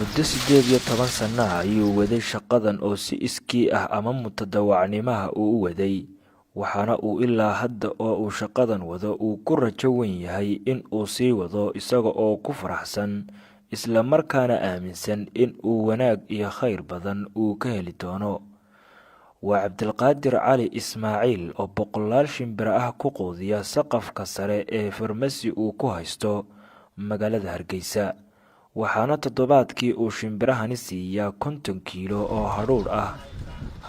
muddo 18 sano ayuu waday shaqadan oo si iskii ah ama mutadawacnimaha uu u waday, waxaana uu ilaa hadda oo uu shaqadan wado uu ku rajo weyn yahay in uu sii wado isaga oo ku faraxsan isla markaana aaminsan in uu wanaag iyo khayr badan uu ka heli doono. waa Cabdilqaadir Cali Ismaaciil oo boqolaal shimbira ah ku quudiya saqafka sare ee farmasi uu ku haysto magaalada Hargeysa, waxaana toddobaadkii uu shimbirahani siiyaa 50 kiilo oo hadhuudh ah,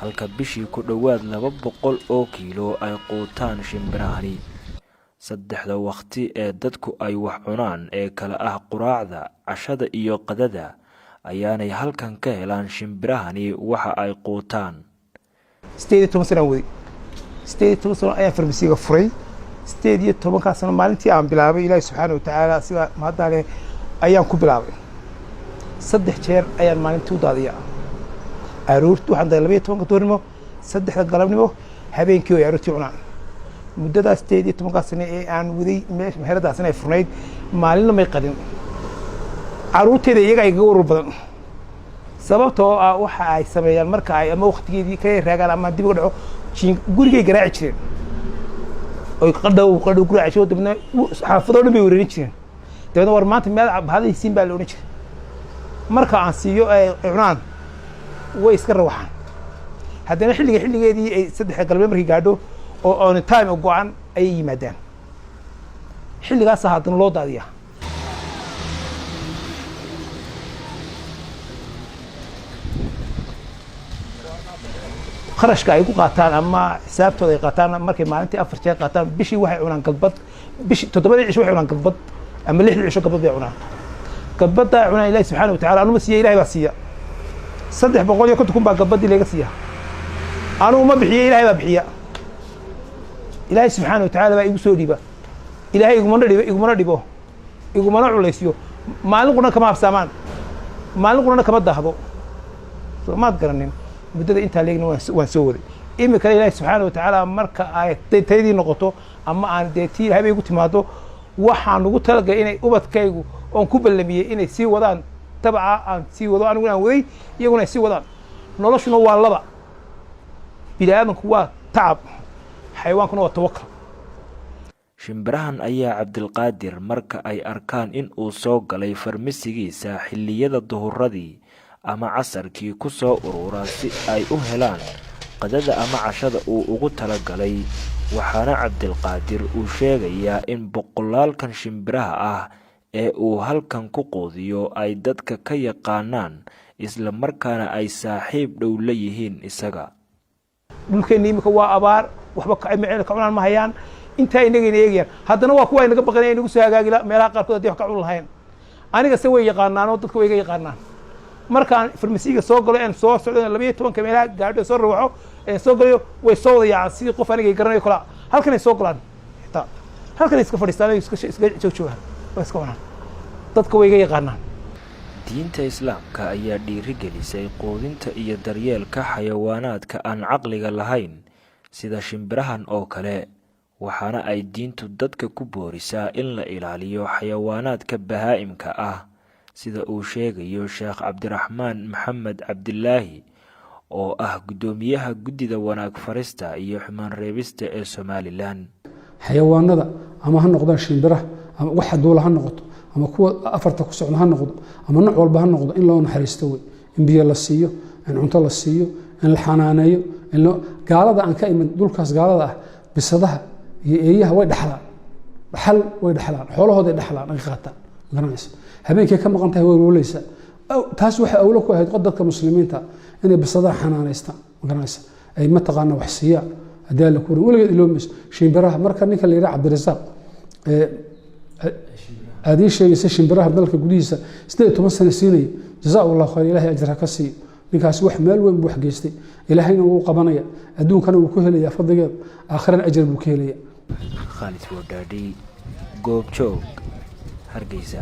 halka bishii ku dhowaad 200 oo kiilo ay quutaan shimbirahani. saddexda waqti ee dadku ay wax cunaan ee kala ah quraacda, cashada iyo qadada ayaanay halkan ka helaan shimbirahani waxa ay quutaan. 18 sano wadi 18 sano ayaan farmasiga furay. 18 sano maalintii aan bilaabay Ilaahay subxaanahu wa ta'aala sida maadaale ayaan ku bilaabay. 3 jeer ayaan maalintii u daadiyaa. aroortii waxaan daadiyay 12 doornimo, 3 galabnimo, habeenkii oo aroortii cunaan. muddadaas 18 sano ee aan waday meheradaas ay furnayd maalin may qadin. caruurteeda iyaga ay ugu urur badan sababtoo ah waxa ay sameeyaan marka ay ama waqtigeedii ka raagaan ama dib uga dhaco gurigay garaaci jireen oo qadhow garaaci oo dibna xaafado dhan bay wareerin jireen. dabadna war maanta meel bahadaysiin baa la oran jiray. marka aan siiyo ay cunaan way iska rawaxaan. haddana xilligeedii ay 3 galbeed markii gaadho oo on time oo go'an ay yimaadaan. xilligaas haddana loo daadiyaa. kharashka ay ku qaataan ama xisaabtooda ay qaataan markay maalintii 4 jeer qaataan bishii waxay cunaan galbad, bishii 7 cisho waxay cunaan galbad ama 6 cisho galbad bay cunaan. galbadda ay cunaan Ilaahay subxaanahu wa ta'aala anuma siiyo, Ilaahay baa siiya. 350 baa galbadii laga siiya. anu ma bixiyo, Ilaahay baa bixiya. Ilaahay subxaanahu wa ta'aala baa igu soo dhiiba. Ilaahay igumana dhibo igumana culaysiyo. maalin qurna kama afsaamaan, maalin qurna kama daahdo. maad garanin muddada inta leegna waan soo waday. imika Ilaahay subxaanahu wa ta'aala marka ay taydii noqoto ama aan deetii Ilaahay igu timaado waxaan ugu talagalay inay ubadkaygu oon ku ballamiyay inay sii wadaan tabca aan sii wado anigu aan waday iyaguna ay sii wadaan. noloshuna waa laba, bini'aadamku waa tacab, xayawaankuna waa tawakkal. shimbirahan ayaa Cabdilqaadir marka ay arkaan in uu soo galay farmasigiisa xilliyada duhuradii ama casarkii ku soo urura si ay u helaan qadada ama cashada uu ugu talagalay, waxaana Cabdilqaadir uu sheegayaa in boqolaalkan shimbiraha ah ee uu halkan ku quudiyo ay dadka ka yaqaanaan isla markaana ay saaxiib dhow la yihiin isaga. dhulkeena imika waa abaar, waxba ka cimil ka cunaan ma hayaan. inta inaga eegayaan haddana waa kuwa inaga baqanay inagu soo hagaagila meelaha qaarkood hadii wax ka cun lahayn. aniga se way yaqaanaan oo dadku way iga yaqaanaan. markaan farmasiga soo galo aan soo socdo 12 meelaha gaadho soo rawaxo ee soo galayo way soo wadayaan si qof aniga garanayo kala halkan ay soo galaan xitaa halkan iska fadhiistaan iska joogaan way iska cunaan. dadku way iga yaqaanaan. diinta Islaamka ayaa dhiirigelisay quudinta iyo daryeelka xayawaanaadka aan caqliga lahayn sida shimbirahan oo kale, waxaana ay diintu dadka ku boorisaa in la ilaaliyo xayawaanaadka bahaa'imka ah sida uu sheegayo Sheekh Cabdiraxmaan Maxamed Cabdilaahi oo ah gudoomiyaha guddida wanaag farista iyo xumaan reebista ee Somaliland. xayawaanada ama ha noqdaan shimbiraha ama waxa duula ha noqoto ama kuwa afarta ku socda ha noqdo ama nooc walba ha noqdo in loo naxariisto way, in biyo la siiyo, in cunto la siiyo, in la xanaaneeyo, in gaalada aan ka iman dhulkaas gaalada ah bisadaha iyo eeyaha way dhaxlaan, way dhaxlaan, xoolahooda ay dhaxlaan ay qaataan garanaysa. habeenkii ka maqan tahay way rooleysa. taas waxa awlo ku ahayd dadka muslimiinta inay bisadaha xanaaneystaan garanaysa, ay ma taqaana wax siiyaan haddii la ku weligeed iloomis shimbiraha. marka ninka la yiraahdo Cabdirasaaq adii sheegaysa shimbiraha dalka gudihiisa 18 sano siinay, jazaa'ullahu khayr, Ilaahay ajra ka siiyo. ninkaas wax meel weyn buu wax geystay, Ilaahayna wuu qabanaya, adduunkana wuu ku helayaa fadligeed, aakhirana ajr buu ka helayaa. Khalid Wadadi, Goobjoog, Hargeysa.